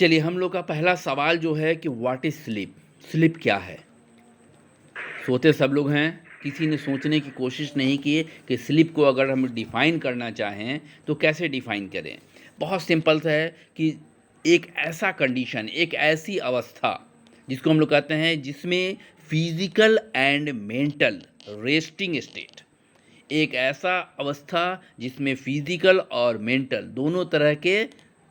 चलिए हम लोग का पहला सवाल जो है कि व्हाट इज़ स्लीप, स्लीप क्या है। सोते सब लोग हैं, किसी ने सोचने की कोशिश नहीं की कि स्लीप को अगर हम डिफ़ाइन करना चाहें तो कैसे डिफ़ाइन करें। बहुत सिंपल सा है कि एक ऐसा कंडीशन, एक ऐसी अवस्था जिसको हम लोग कहते हैं जिसमें physical and mental resting state, एक ऐसा अवस्था जिसमें फिज़िकल और मेंटल दोनों तरह के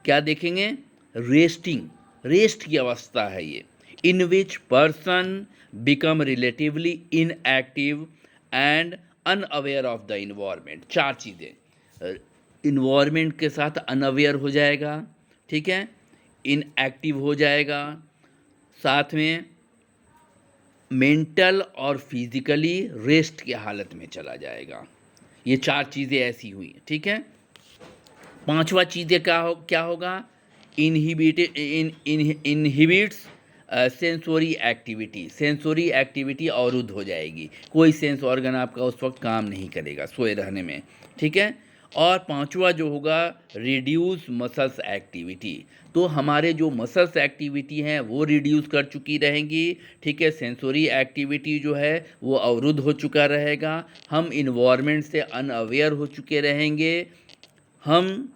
क्या देखेंगे, रेस्ट की अवस्था है ये, in which person become relatively inactive and unaware of the environment. चार चीज़ें, इन्वायरमेंट के साथ अनअवेयर हो जाएगा, ठीक है, इनएक्टिव हो जाएगा, साथ में मेंटल और फिज़िकली रेस्ट की हालत में चला जाएगा। ये चार चीज़ें ऐसी हुई, ठीक है। पांचवा चीज़ें क्या होगा, inhibits sensory activity, sensory activity अवरुद्ध हो जाएगी, कोई सेंस ऑर्गन आपका उस वक्त काम नहीं करेगा सोए रहने में, ठीक है। और पांचवा जो होगा रिड्यूस मसल्स एक्टिविटी, तो हमारे जो मसल्स एक्टिविटी हैं वो रिड्यूस कर चुकी रहेंगी, ठीक है। सेंसोरी एक्टिविटी जो है वो अवरुद्ध हो चुका रहेगा, हम इन्वायरमेंट से अनअवेयर हो चुके रहेंगे, हम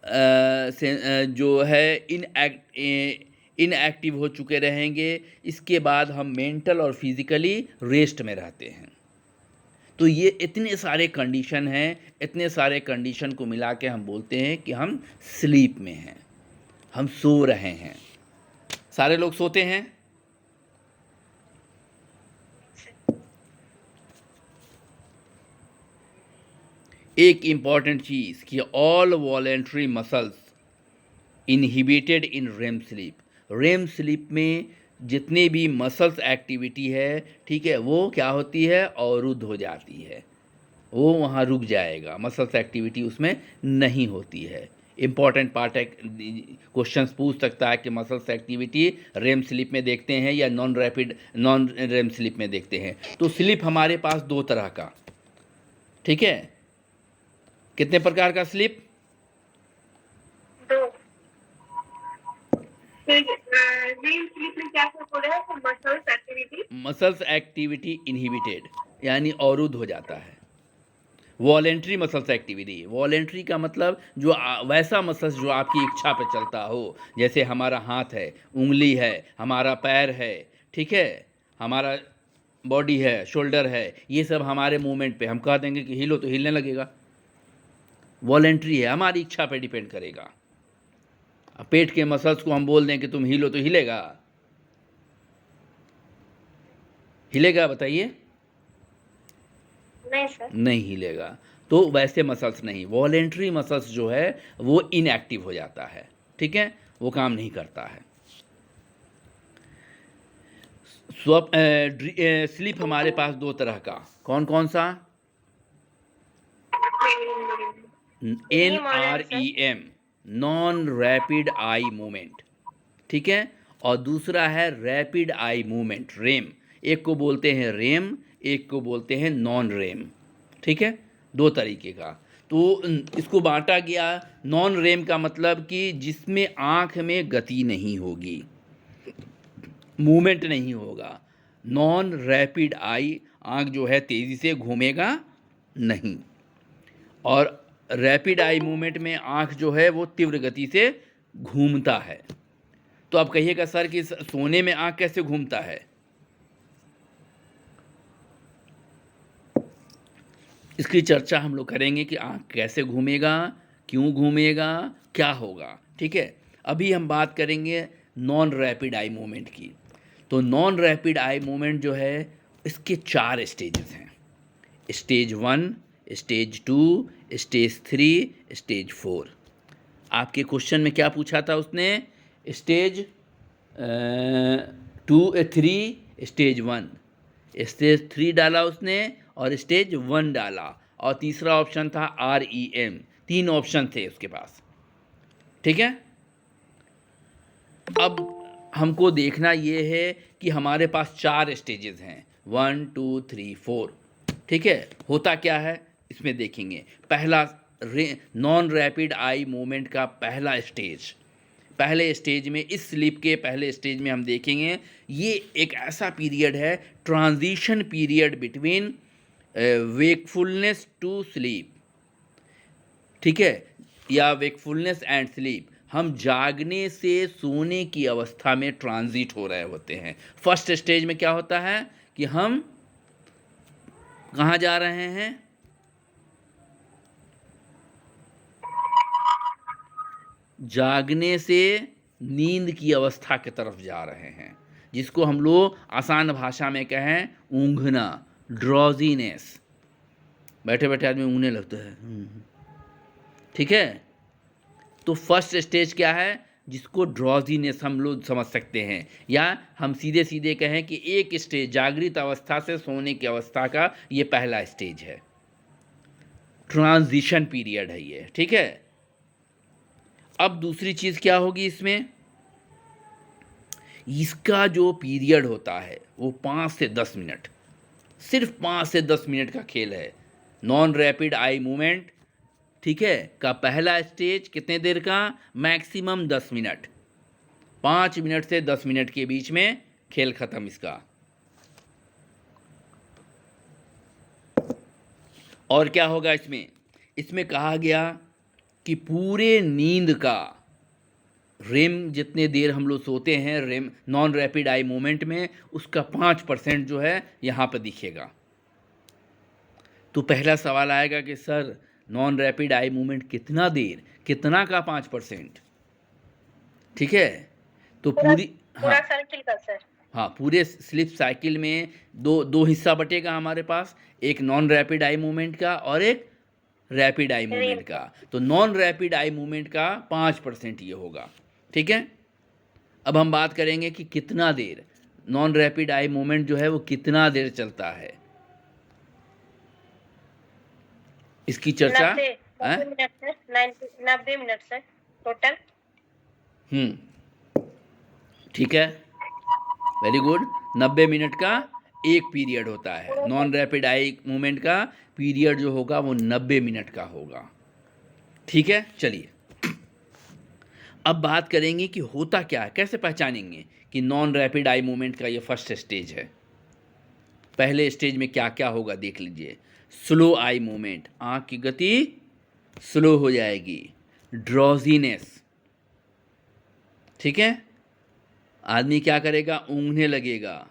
जो है इनएक्टिव हो चुके रहेंगे। इसके बाद हम मेंटल और फिज़िकली रेस्ट में रहते हैं। तो ये इतने सारे कंडीशन हैं, इतने सारे कंडीशन को मिला के हम बोलते हैं कि हम स्लीप में हैं, हम सो रहे हैं। सारे लोग सोते हैं। एक इम्पॉर्टेंट चीज़ कि all voluntary muscles inhibited in REM sleep, REM sleep में जितने भी मसल्स एक्टिविटी है, ठीक है, वो क्या होती है, अवरुद्ध हो जाती है, वो वहाँ रुक जाएगा, मसल्स एक्टिविटी उसमें नहीं होती है। इम्पॉर्टेंट पार्ट है, क्वेश्चंस पूछ सकता है कि मसल्स एक्टिविटी रेम स्लीप में देखते हैं या नॉन रेम स्लीप में देखते हैं। तो स्लीप हमारे पास दो तरह का, ठीक है। कितने प्रकार का स्लीप, मसल्स एक्टिविटी इनहिबिटेड यानी अवरुद्ध हो जाता है। वॉलेंट्री मसल्स एक्टिविटी, वॉलेंट्री का मतलब जो वैसा मसल्स जो आपकी इच्छा पे चलता हो, जैसे हमारा हाथ है, उंगली है, हमारा पैर है, ठीक है, हमारा बॉडी है, शोल्डर है, ये सब हमारे मूवमेंट पे हम कह देंगे कि हिलो तो हिलने लगेगा, वॉलेंट्री है, हमारी इच्छा पे डिपेंड करेगा। अब पेट के मसल्स को हम बोल दें कि तुम हिलो तो हिलेगा, हिलेगा बताइए, नहीं सर, नहीं हिलेगा। तो वैसे मसल्स नहीं, वॉलेंट्री मसल्स जो है वो इनएक्टिव हो जाता है, ठीक है, वो काम नहीं करता है। स्लीप हमारे पास दो तरह का, कौन कौन सा, NREM non rapid eye movement, ठीक है, और दूसरा है रैपिड आई मूवमेंट रेम। एक को बोलते हैं रेम, एक को बोलते हैं नॉन रेम, ठीक है, दो तरीके का। तो इसको बांटा गया, नॉन रेम का मतलब कि जिसमें आँख में गति नहीं होगी, मूवमेंट नहीं होगा। नॉन रैपिड आई, आँख जो है तेज़ी से घूमेगा नहीं, और रैपिड आई मूवमेंट में आँख जो है वो तीव्र गति से घूमता है। तो आप कहिएगा सर कि सोने में आँख कैसे घूमता है, इसकी चर्चा हम लोग करेंगे कि आँख कैसे घूमेगा, क्यों घूमेगा, क्या होगा, ठीक है। अभी हम बात करेंगे नॉन रैपिड आई मूवमेंट की। तो नॉन रैपिड आई मूवमेंट जो है इसके चार स्टेजेस हैं, स्टेज 1, स्टेज 2, स्टेज 3, स्टेज 4। आपके क्वेश्चन में क्या पूछा था उसने, स्टेज 2 3, स्टेज 1, स्टेज 3 डाला उसने और स्टेज 1 डाला, और तीसरा ऑप्शन था REM। तीन ऑप्शन थे उसके पास, ठीक है। अब हमको देखना ये है कि हमारे पास चार स्टेजेस हैं, 1 2 3 4, ठीक है। होता क्या है इसमें देखेंगे। पहला नॉन रैपिड आई मूवमेंट का पहला स्टेज पहले स्टेज में, इस स्लीप के पहले स्टेज में हम देखेंगे ये एक ऐसा पीरियड है, transition period between wakefulness to sleep, ठीक है, या वेकफुलनेस एंड स्लीप। हम जागने से सोने की अवस्था में ट्रांजिट हो रहे होते हैं। फर्स्ट स्टेज में क्या होता है कि हम कहाँ जा रहे हैं, जागने से नींद की अवस्था की तरफ जा रहे हैं, जिसको हम लोग आसान भाषा में कहें ऊँघना, ड्रॉजीनेस। बैठे बैठे आदमी ऊँघने लगता है, ठीक है। तो फर्स्ट स्टेज क्या है, जिसको ड्रॉजीनेस हम लोग समझ सकते हैं, या हम सीधे सीधे कहें कि एक स्टेज जागृत अवस्था से सोने की अवस्था का ये पहला स्टेज है, ट्रांजिशन पीरियड है ये, ठीक है। अब दूसरी चीज़ क्या होगी इसमें, इसका जो पीरियड होता है वो 5 से 10 मिनट, सिर्फ 5 से 10 मिनट का खेल है। नॉन रैपिड आई मूवमेंट, ठीक है, का पहला स्टेज कितने देर का, मैक्सिमम 10 मिनट, 5 मिनट से 10 मिनट के बीच में खेल खत्म इसका। और क्या होगा इसमें, इसमें कहा गया कि पूरे नींद का रेम जितने देर हम लोग सोते हैं REM non rapid eye movement में, उसका 5% जो है यहाँ पर दिखेगा। तो पहला सवाल आएगा कि sir non rapid eye movement कितना देर, कितना का 5%, ठीक है। तो पूरी पूरा सर्किल का सर, हाँ, पूरे स्लीप साइकिल में दो हिस्सा बटेगा हमारे पास, एक नॉन रैपिड आई मूवमेंट का और एक रैपिड आई मूवमेंट का। तो नॉन रैपिड आई मूवमेंट का 5% ये होगा, ठीक है। अब हम बात करेंगे कि कितना देर नॉन रैपिड आई मूवमेंट जो है वो कितना देर चलता है, इसकी चर्चा 90 मिनट सर टोटल। ठीक है, वेरी गुड। 90 मिनट का एक पीरियड होता है, नॉन रैपिड आई मूवमेंट का पीरियड जो होगा वो 90 मिनट का होगा, ठीक है। चलिए अब बात करेंगे कि होता क्या है, कैसे पहचानेंगे कि नॉन रैपिड आई मूवमेंट का ये फर्स्ट स्टेज है। पहले स्टेज में क्या क्या होगा देख लीजिए। स्लो आई मूवमेंट, आँख की गति स्लो हो जाएगी। ड्रॉजीनेस, ठीक है, आदमी क्या करेगा, ऊँघने लगेगा।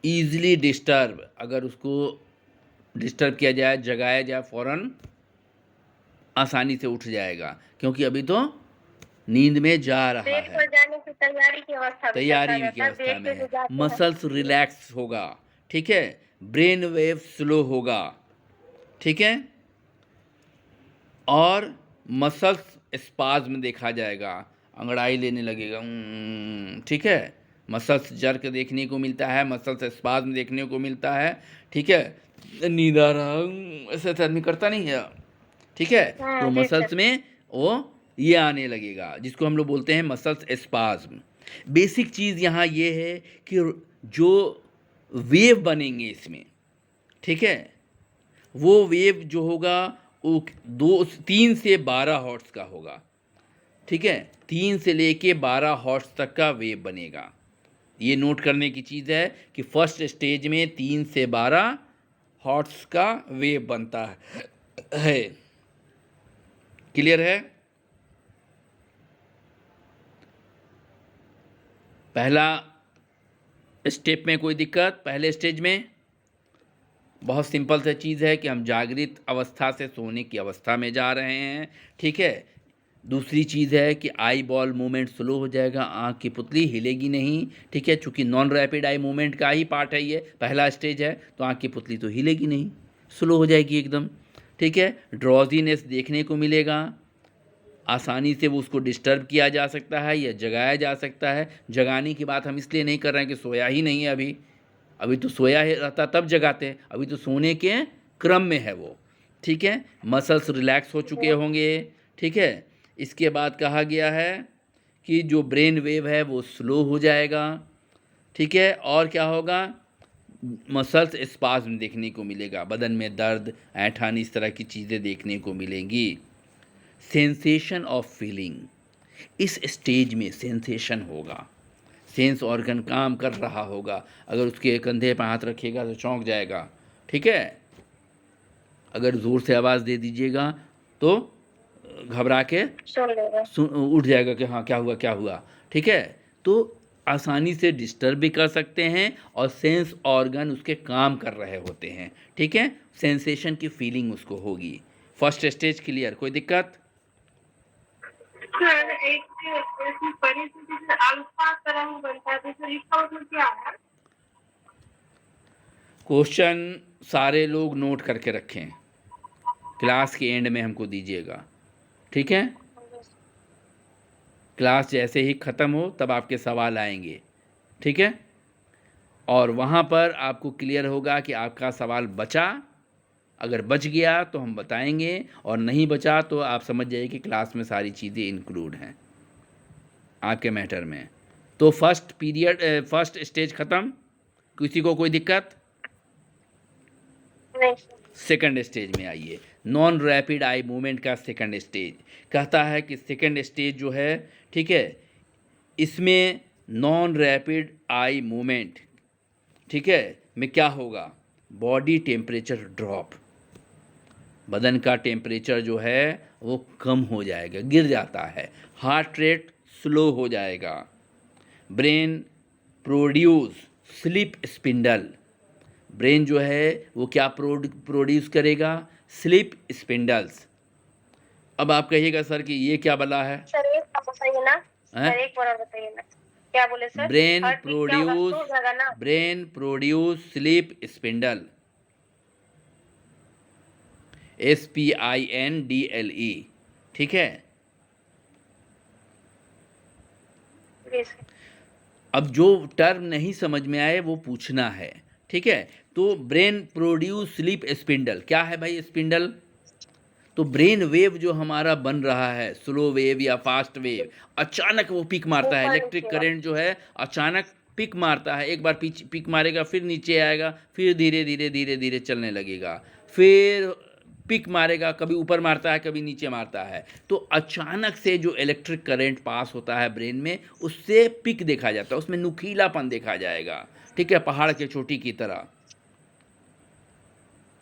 ईजिली डिस्टर्ब, अगर उसको डिस्टर्ब किया जाए, जगाया जाए, फौरन आसानी से उठ जाएगा, क्योंकि अभी तो नींद में जा रहा है, जाने की तैयारी की अवस्था में है। मसल्स रिलैक्स होगा, ठीक है। ब्रेन वेव स्लो होगा, ठीक है, और मसल्स स्पाज्म देखा जाएगा, अंगड़ाई लेने लगेगा, ठीक है। मसल्स जर्क देखने को मिलता है, मसल्स स्पाज्म देखने को मिलता है, ठीक है। नींद आ रहा, ऐसे आदमी करता नहीं है, ठीक है। तो मसल्स में वो ये आने लगेगा, जिसको हम लोग बोलते हैं मसल्स स्पाज्म। बेसिक चीज़ यहाँ ये है कि जो वेव बनेंगे इसमें, ठीक है, वो वेव जो होगा वो 3 से 12 हर्ट्ज का होगा, ठीक है। 3 से लेके 12 हर्ट्ज तक का वेव बनेगा। ये नोट करने की चीज़ है कि फर्स्ट स्टेज में 3 से 12 हर्ट्ज का वेव बनता है। क्लियर है। पहला स्टेप में कोई दिक्कत, पहले स्टेज में बहुत सिंपल सा चीज़ है कि हम जागृत अवस्था से सोने की अवस्था में जा रहे हैं, ठीक है। दूसरी चीज़ है कि आई बॉल मूवमेंट स्लो हो जाएगा, आँख की पुतली हिलेगी नहीं, ठीक है, चूँकि नॉन रैपिड आई मूवमेंट का ही पार्ट है, ये पहला स्टेज है, तो आँख की पुतली तो हिलेगी नहीं, स्लो हो जाएगी एकदम, ठीक है। ड्रॉजीनेस देखने को मिलेगा, आसानी से वो उसको डिस्टर्ब किया जा सकता है या जगाया जा सकता है। जगाने की बात हम इसलिए नहीं कर रहे हैं कि सोया ही नहीं है अभी तो सोया ही रहता तब जगाते हैं, अभी तो सोने के क्रम में है वो, ठीक है। मसल्स रिलैक्स हो चुके होंगे, ठीक है। इसके बाद कहा गया है कि जो ब्रेन वेव है वो स्लो हो जाएगा, ठीक है। और क्या होगा, मसल्स स्पाज्म देखने को मिलेगा, बदन में दर्द, ऐंठन, इस तरह की चीज़ें देखने को मिलेंगी। सेंसेशन ऑफ फीलिंग, इस स्टेज में सेंसेशन होगा, सेंस ऑर्गन काम कर रहा होगा। अगर उसके कंधे पर हाथ रखिएगा तो चौंक जाएगा, ठीक है। अगर ज़ोर से आवाज़ दे दीजिएगा तो घबरा के सुन लेगा। उठ जाएगा कि हाँ क्या हुआ क्या हुआ, ठीक है। तो आसानी से डिस्टर्ब भी कर सकते हैं और सेंस ऑर्गन उसके काम कर रहे होते हैं, ठीक है। सेंसेशन की फीलिंग उसको होगी। फर्स्ट स्टेज क्लियर, कोई दिक्कत? सर एक ऐसी परिस्थिति से अल्फा तरंग बनता है, तो सर इसका मतलब क्या है? क्वेश्चन सारे लोग नोट करके रखें, क्लास के एंड में हमको दीजिएगा, ठीक है। क्लास जैसे ही ख़त्म हो तब आपके सवाल आएंगे, ठीक है। और वहाँ पर आपको क्लियर होगा कि आपका सवाल बचा। अगर बच गया तो हम बताएंगे, और नहीं बचा तो आप समझ जाइए कि क्लास में सारी चीज़ें इंक्लूड हैं आपके मैटर में। तो फर्स्ट पीरियड फर्स्ट स्टेज ख़त्म, किसी को कोई दिक्कत? नहीं सर। सेकंड स्टेज में आइए। नॉन रैपिड आई मूवमेंट का सेकंड स्टेज कहता है कि सेकंड स्टेज जो है, ठीक है, इसमें नॉन रैपिड आई मूवमेंट, ठीक है, में क्या होगा? बॉडी टेम्परेचर ड्रॉप, बदन का टेम्परेचर जो है वो कम हो जाएगा, गिर जाता है। हार्ट रेट स्लो हो जाएगा। Brain produce sleep spindle, brain जो है वो क्या प्रोड्यूस करेगा? Sleep spindles. अब आप कहिएगा सर कि ये क्या बला है? सर एक बार बताइए ना, हैं? सर एक बार और बताइए ना, क्या बोले सर? ब्रेन हार्ट बीट क्या होगा? प्रोड्यूस स्लो हो जाएगा ना? Brain produce sleep spindle, SPINDLE, ठीक है। जी सर। अब जो टर्म नहीं समझ में आए वो पूछना है, ठीक है। तो ब्रेन प्रोड्यूस स्लीप स्पिंडल क्या है भाई? स्पिंडल तो ब्रेन वेव जो हमारा बन रहा है, स्लो वेव या फास्ट वेव, अचानक वो पिक मारता है। ऊपर इलेक्ट्रिक नीचे। करंट जो है अचानक पिक मारता है, एक बार पिक मारेगा, फिर नीचे आएगा, फिर धीरे धीरे धीरे धीरे चलने लगेगा, फिर पिक मारेगा, कभी ऊपर मारता है कभी नीचे मारता है। तो अचानक से जो इलेक्ट्रिक करंट पास होता है ब्रेन में, उससे पिक देखा जाता है, उसमें नुकीलापन देखा जाएगा, ठीक है, पहाड़ के चोटी की तरह।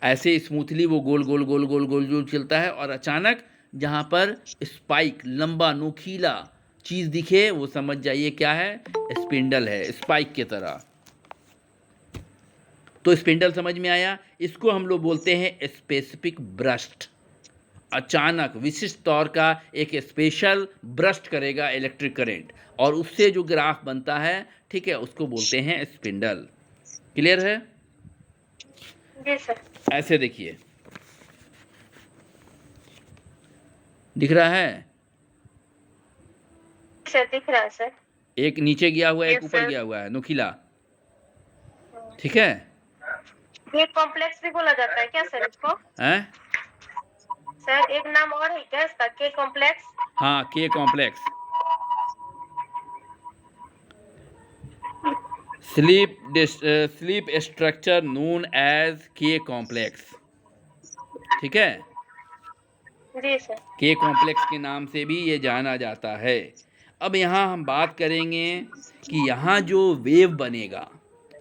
ऐसे स्मूथली वो गोल गोल गोल गोल गोल गोल चलता है, और अचानक जहाँ पर स्पाइक, लंबा नोकीला चीज़ दिखे, वो समझ जाइए क्या है? स्पिंडल है, स्पाइक की तरह। तो स्पिंडल समझ में आया। इसको हम लोग बोलते हैं स्पेसिफिक ब्रस्ट। अचानक विशिष्ट तौर का एक स्पेशल ब्रस्ट करेगा इलेक्ट्रिक करंट, और उससे जो ग्राफ बनता है, ठीक है, उसको बोलते हैं स्पिंडल। क्लियर है? जी सर। ऐसे देखिए, दिख रहा है? सर दिख रहा है सर। एक नीचे गया हुआ है, एक Yes, ऊपर sir. गया हुआ है, नुकीला, ठीक है। ये कॉम्प्लेक्स भी बोला जाता है क्या सर इसको? हैं? सर एक नाम और है क्या इसका? के कॉम्प्लेक्स? हाँ, K complex. Sleep structure known as K complex, ठीक है। जी सर। के कॉम्प्लेक्स के नाम से भी ये जाना जाता है। अब यहाँ हम बात करेंगे कि यहाँ जो वेव बनेगा,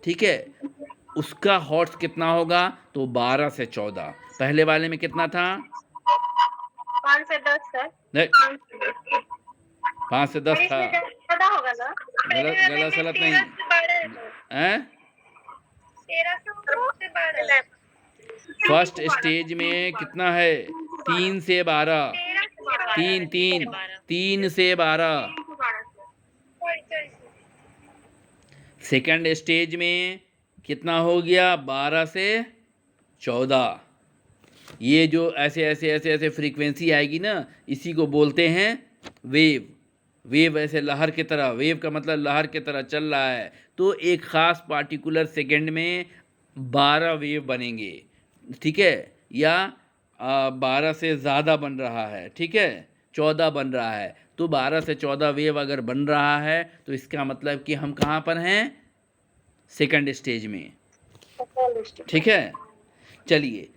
ठीक है, उसका हॉर्स कितना होगा? तो 12 से 14। पहले वाले में कितना था? 5 से 10 सर। नहीं, 5 से 10 था। इसमें ज्यादा होगा ना? गलत सलत नहीं हैं? 13 से 12। फर्स्ट स्टेज में कितना है? 3 से 12। 3 से 12। सेकंड स्टेज में कितना हो गया? 12 से 14। ये जो ऐसे ऐसे ऐसे ऐसे फ्रीक्वेंसी आएगी ना, इसी को बोलते हैं वेव। वेव ऐसे लहर की तरह, वेव का मतलब लहर की तरह चल रहा है। तो एक ख़ास पार्टिकुलर सेकंड में 12 वेव बनेंगे, ठीक है, या 12 से ज़्यादा बन रहा है, ठीक है, 14 बन रहा है। तो 12 से 14 वेव अगर बन रहा है तो इसका मतलब कि हम कहाँ पर हैं? सेकंड स्टेज में, ठीक है। चलिए,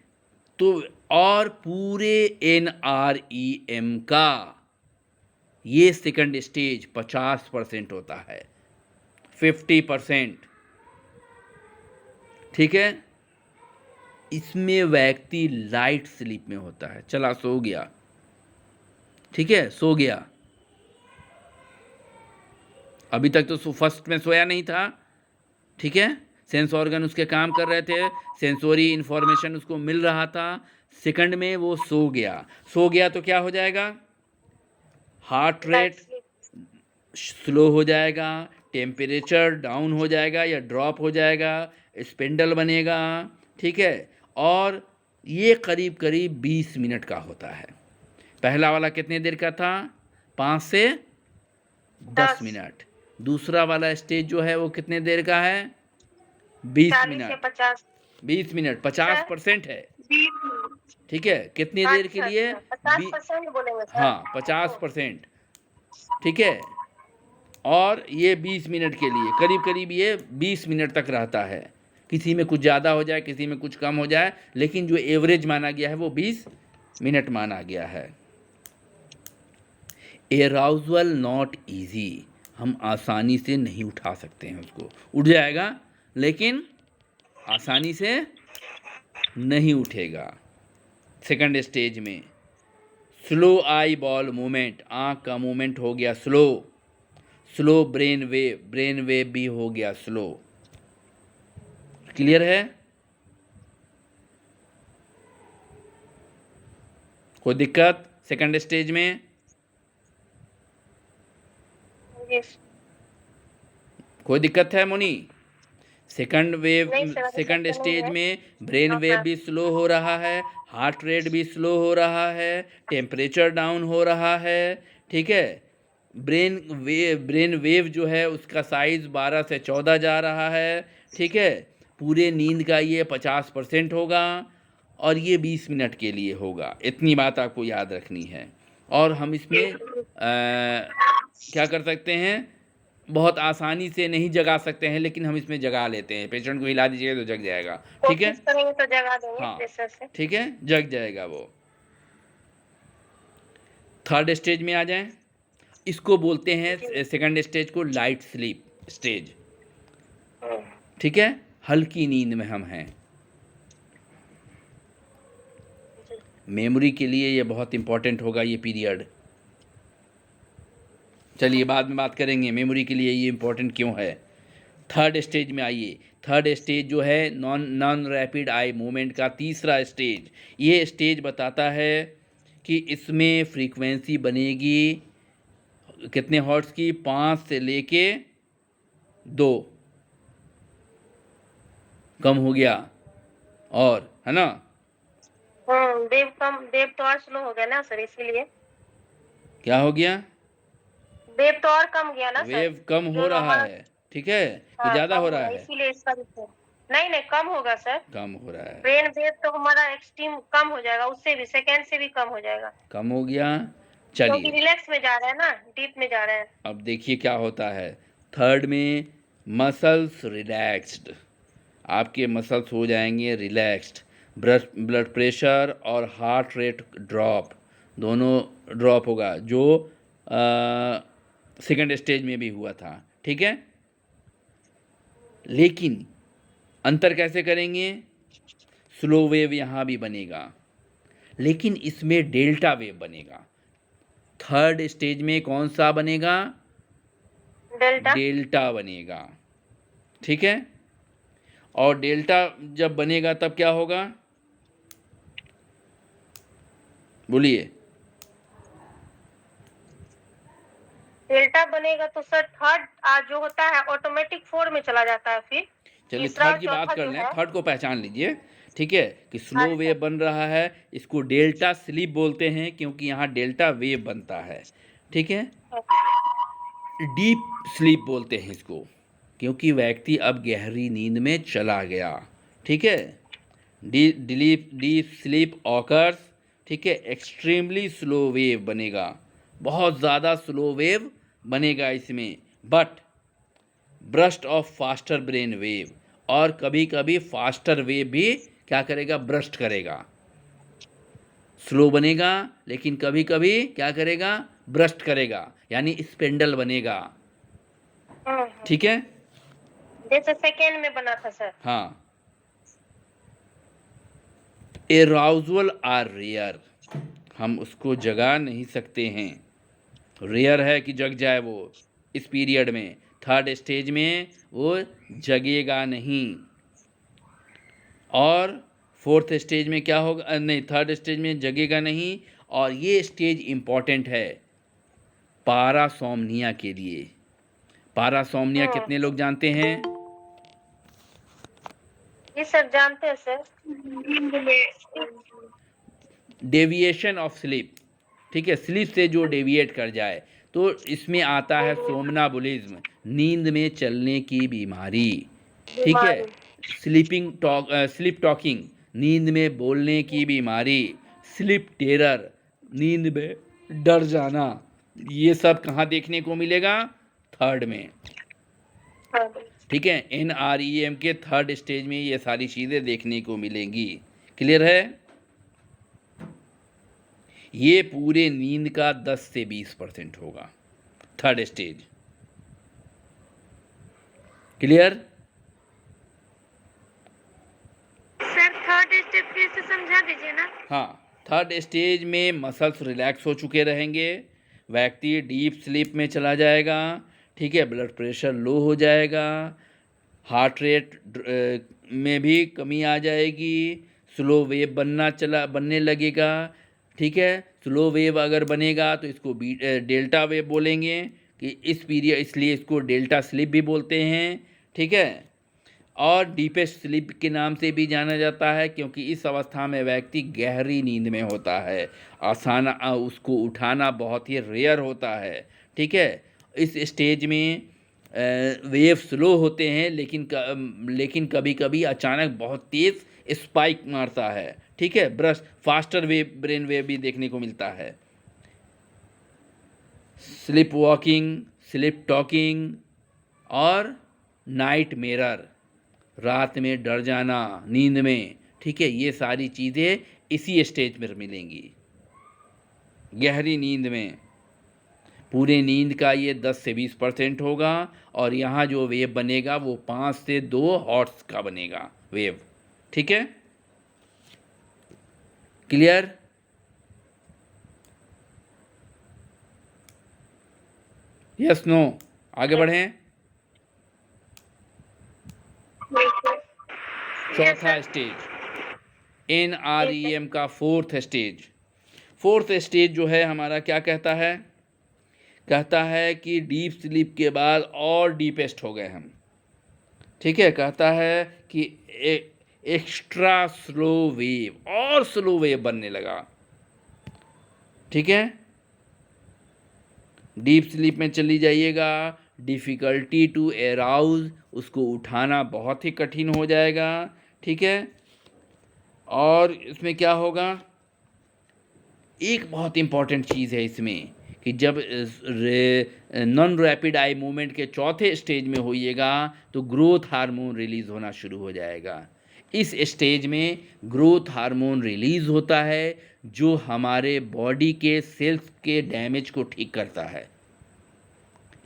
तो और पूरे NREM का ये सेकंड स्टेज 50% होता है, 50%, ठीक है। इसमें व्यक्ति लाइट स्लीप में होता है, चला सो गया, ठीक है, सो गया। अभी तक तो फर्स्ट में सोया नहीं था, ठीक है, सेंस ऑर्गन उसके काम कर रहे थे, सेंसोरी इंफॉर्मेशन उसको मिल रहा था। सेकंड में वो सो गया तो क्या हो जाएगा, हार्ट रेट स्लो हो जाएगा, टेम्परेचर डाउन हो जाएगा या ड्रॉप हो जाएगा, स्पिंडल बनेगा, ठीक है। और ये करीब करीब 20 मिनट का होता है। पहला वाला कितने देर का था, 5 से 10 मिनट। दूसरा वाला स्टेज जो है वो कितने देर का है, 20 मिनट। 20 मिनट 50% है, ठीक है। कितनी देर के लिए, 50% बोलेंगे सर। हाँ 50%, ठीक है। और ये 20 मिनट के लिए, करीब करीब ये 20 मिनट तक रहता है। किसी में कुछ ज़्यादा हो जाए, किसी में कुछ कम हो जाए, लेकिन जो एवरेज माना गया है वो 20 मिनट माना गया है। एराउजल नॉट इजी, हम आसानी से नहीं उठा सकते हैं उसको, उठ जाएगा लेकिन आसानी से नहीं उठेगा। सेकंड स्टेज में स्लो आई बॉल मूवमेंट, आँख का मूवमेंट हो गया स्लो ब्रेन वेव भी हो गया स्लो। क्लियर है, कोई दिक्कत सेकंड स्टेज में, कोई दिक्कत है मुनी? सेकंड स्टेज में ब्रेन वेव भी स्लो हो रहा है, हार्ट रेट भी स्लो हो रहा है, टेम्परेचर डाउन हो रहा है, ठीक है। ब्रेन वेव जो है उसका साइज 12 से 14 जा रहा है, ठीक है। पूरे नींद का ये 50% होगा और ये 20 मिनट के लिए होगा। इतनी बात आपको याद रखनी है। और हम इसमें क्या कर सकते हैं, बहुत आसानी से नहीं जगा सकते हैं, लेकिन हम इसमें जगा लेते हैं। पेशेंट को हिला दीजिएगा तो जग जाएगा, ठीक है, तो जगा देंगे हाँ प्रेशर से। ठीक है, जग जाएगा वो। थर्ड स्टेज में आ जाएं, इसको बोलते हैं सेकंड स्टेज को लाइट स्लीप स्टेज, ठीक है। हल्की नींद में हम हैं। मेमोरी के लिए ये बहुत इंपॉर्टेंट होगा ये पीरियड। चलिए बाद में बात करेंगे मेमोरी के लिए ये इंपॉर्टेंट क्यों है। थर्ड स्टेज में आइए। थर्ड स्टेज जो है नॉन रैपिड आई मूवमेंट का तीसरा स्टेज। ये स्टेज बताता है कि इसमें फ्रीक्वेंसी बनेगी कितने हर्ट्ज की, 5 से लेके 2, कम हो गया, और है ना, वेव तो और स्लो हो गया ना सर, इसीलिए। क्या हो गया, वेव तो और कम गया ना सर, वेव कम हो रहा है, ठीक है, कि ज़्यादा हो रहा है, इसीलिए इसका नहीं कम होगा सर, कम हो रहा है। ब्रेन वेव तो हमारा एक्सट्रीम कम हो जाएगा, उससे भी सेकंड से भी कम हो जाएगा, कम हो गया। क्योंकि चलिए रिलैक्स में जा रहे हैं ना, डीप में जा रहे हैं। अब देखिए क्या होता है। थर्ड में मसल्स रिलैक्स्ड, आपके मसल्स हो जाएंगे रिलैक्स्ड। ब्लड प्रेशर और हार्ट रेट दोनों ड्रॉप होगा, जो सेकंड स्टेज में भी हुआ था, ठीक है। लेकिन अंतर कैसे करेंगे, स्लो वेव यहाँ भी बनेगा, लेकिन इसमें डेल्टा वेव बनेगा। थर्ड स्टेज में कौन सा बनेगा, डेल्टा बनेगा, ठीक है। और डेल्टा जब बनेगा तब क्या होगा, बोलिए। डेल्टा बनेगा तो सर थर्ड जो होता है ऑटोमेटिक 4 में चला जाता है। फिर चलिए थर्ड की बात कर लें, थर्ड को पहचान लीजिए, ठीक है, कि स्लो वेव बन रहा है, इसको डेल्टा स्लीप बोलते हैं क्योंकि यहाँ डेल्टा वेव बनता है, ठीक है। डीप स्लीप बोलते हैं इसको क्योंकि व्यक्ति अब गहरी नींद में चला गया, ठीक है। डीप स्लीप ऑकर्स, ठीक है, एक्सट्रीमली स्लो वेव बनेगा, बहुत ज़्यादा स्लो वेव बनेगा इसमें, but burst of faster brain wave, और कभी कभी फास्टर वेव भी क्या करेगा, ब्रस्ट करेगा। स्लो बनेगा लेकिन कभी कभी क्या करेगा, ब्रस्ट करेगा, यानी स्पेंडल बनेगा। ठीक है, जैसे सेकेंड में बना था सर। हाँ। एराउजल आर रेयर, हम उसको जगा नहीं सकते हैं। रेयर है कि जग जाए वो इस पीरियड में। थर्ड स्टेज में वो जगेगा नहीं। और फोर्थ स्टेज में क्या होगा, नहीं, थर्ड स्टेज में जगेगा नहीं। और ये स्टेज इम्पॉर्टेंट है पारासोमनिया के लिए। पारासोमनिया कितने लोग जानते हैं? जी सर, जानते हैं सर। डेविएशन ऑफ स्लीप, ठीक है, स्लीप से जो डेविएट कर जाए, तो इसमें आता है सोमनाबुलिज्म, नींद में चलने की बीमारी। ठीक है, स्लीप टॉकिंग, नींद में बोलने की बीमारी। स्लीप टेरर, नींद में डर जाना। ये सब कहाँ देखने को मिलेगा? थर्ड में। ठीक है, NREM के थर्ड स्टेज में ये सारी चीज़ें देखने को मिलेंगी। क्लियर है? ये पूरे नींद का 10 से 20% होगा third stage. Clear? Sir third step फिर से समझा दीजिए ना। हाँ, थर्ड स्टेज में मसल्स रिलैक्स हो चुके रहेंगे, व्यक्ति डीप स्लीप में चला जाएगा। ठीक है, ब्लड प्रेशर लो हो जाएगा, हार्ट रेट में भी कमी आ जाएगी, स्लो वेव बनने लगेगा। ठीक है, स्लो वेव अगर बनेगा तो इसको डेल्टा वेव बोलेंगे कि इस पीरियड, इसलिए इसको डेल्टा स्लीप भी बोलते हैं। ठीक है, और डीपेस्ट स्लीप के नाम से भी जाना जाता है, क्योंकि इस अवस्था में व्यक्ति गहरी नींद में होता है। उसको उठाना बहुत ही रेयर होता है। ठीक है, इस स्टेज में वेव स्लो होते हैं, लेकिन कभी कभी अचानक बहुत तेज़ स्पाइक मारता है। ठीक है, फास्टर वेव, ब्रेन वेव भी देखने को मिलता है। स्लिप वॉकिंग, स्लिप टॉकिंग और नाइट मिरर, रात में डर जाना नींद में। ठीक है, ये सारी चीज़ें इसी स्टेज में मिलेंगी, गहरी नींद में। पूरे नींद का ये 10 से 20% होगा। और यहाँ जो वेव बनेगा वो 5 से 2 हॉर्ट्स का बनेगा वेव। ठीक है, क्लियर? Yes no? आगे बढ़ें। चौथा स्टेज, NREM का फोर्थ स्टेज। फोर्थ स्टेज जो है हमारा क्या कहता है? कहता है कि डीप स्लीप के बाद और डीपेस्ट हो गए हम। ठीक है, कहता है कि एक्स्ट्रा स्लो वेव, और स्लो वेव बनने लगा। ठीक है, डीप स्लीप में चली जाइएगा, डिफ़िकल्टी टू एराउज, उसको उठाना बहुत ही कठिन हो जाएगा। ठीक है, और इसमें क्या होगा, एक बहुत इम्पॉर्टेंट चीज़ है इसमें कि जब नॉन रैपिड आई मूवमेंट के चौथे स्टेज में होइएगा तो ग्रोथ हार्मोन रिलीज़ होना शुरू हो जाएगा। इस स्टेज में ग्रोथ हार्मोन रिलीज़ होता है जो हमारे बॉडी के सेल्स के डैमेज को ठीक करता है।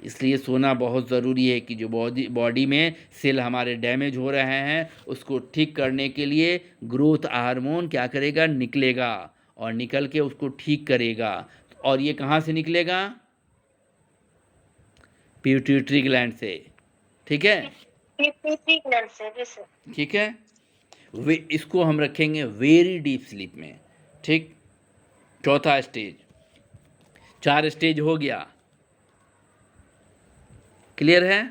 इसलिए सोना बहुत ज़रूरी है कि जो बॉडी में सेल हमारे डैमेज हो रहे हैं उसको ठीक करने के लिए ग्रोथ हार्मोन क्या करेगा, निकलेगा और निकल के उसको ठीक करेगा। और ये कहाँ से निकलेगा? पिट्यूटरी ग्लैंड से। ठीक है, पिट्यूटरी ग्लैंड से। जैसे ठीक है, वे इसको हम रखेंगे वेरी डीप स्लीप में। ठीक, चौथा स्टेज। 4 स्टेज हो गया। क्लियर है?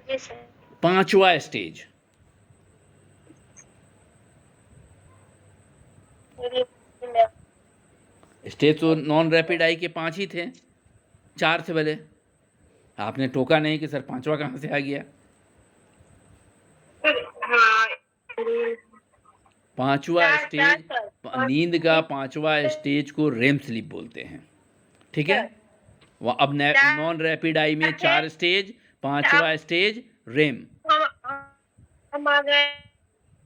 जैसे 5वां स्टेज, स्टेज तो नॉन रैपिड आई के 5 ही थे, 4 से पहले आपने टोका नहीं कि सर 5वां कहाँ से आ गया। 5वां स्टेज, नींद का 5वां स्टेज को रेम स्लीप बोलते हैं। ठीक है, वह अब नॉन रैपिड आई में 4 स्टेज, 5वां स्टेज रेम। हम आ गए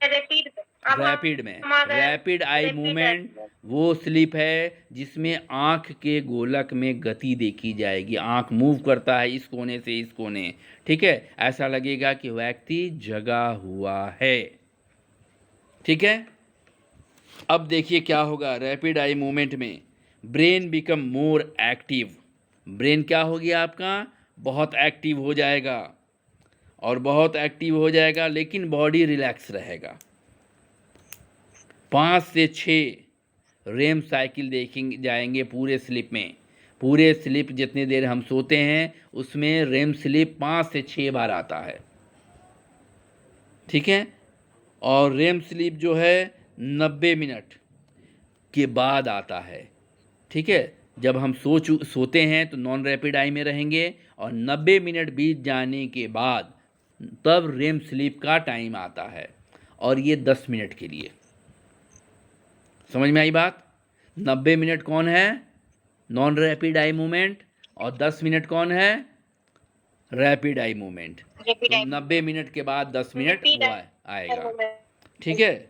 रैपिड पे। अब रैपिड में हम आ गए rapid eye rapid movement eye movement। वो स्लिप है जिसमें आंख के गोलक में गति देखी जाएगी, आंख मूव करता है इस कोने से इस कोने, ठीक है, ऐसा लगेगा कि व्यक्ति जगा हुआ है, ठीक है। अब देखिए क्या होगा रैपिड आई मूवमेंट में, brain become more active, brain क्या हो गया आपका, बहुत एक्टिव हो जाएगा, और बहुत एक्टिव हो जाएगा लेकिन बॉडी रिलैक्स रहेगा। 5 से 6 रेम साइकिल देखेंगे जाएंगे पूरे स्लिप में, पूरे स्लिप जितनी देर हम सोते हैं उसमें रेम स्लिप 5 से 6 बार आता है, ठीक है। और रेम स्लीप जो है 90 मिनट के बाद आता है, ठीक है। जब हम सोते हैं तो नॉन रैपिड आई में रहेंगे और 90 मिनट बीत जाने के बाद तब रेम स्लीप का टाइम आता है, और ये 10 मिनट के लिए। समझ में आई बात? 90 मिनट कौन है, नॉन रैपिड आई मूवमेंट, और 10 मिनट कौन है, रैपिड आई मूवमेंट। तो 90 मिनट के बाद 10 मिनट वो आएगा, ठीक है।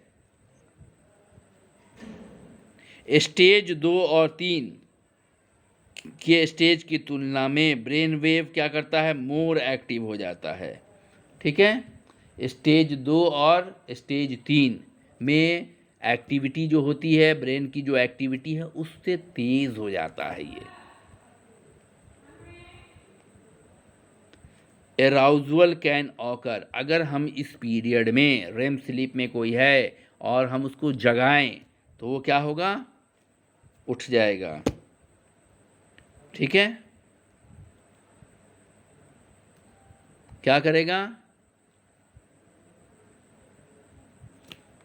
स्टेज 2 और 3 के स्टेज की तुलना में ब्रेन वेव क्या करता है, मोर एक्टिव हो जाता है, ठीक है। स्टेज 2 और स्टेज 3 में एक्टिविटी जो होती है, ब्रेन की जो एक्टिविटी है उससे तेज हो जाता है ये। एराउजल कैन ऑकर, अगर हम इस पीरियड में रेम स्लीप में कोई है और हम उसको जगाएं तो वो क्या होगा, उठ जाएगा, ठीक है। क्या करेगा,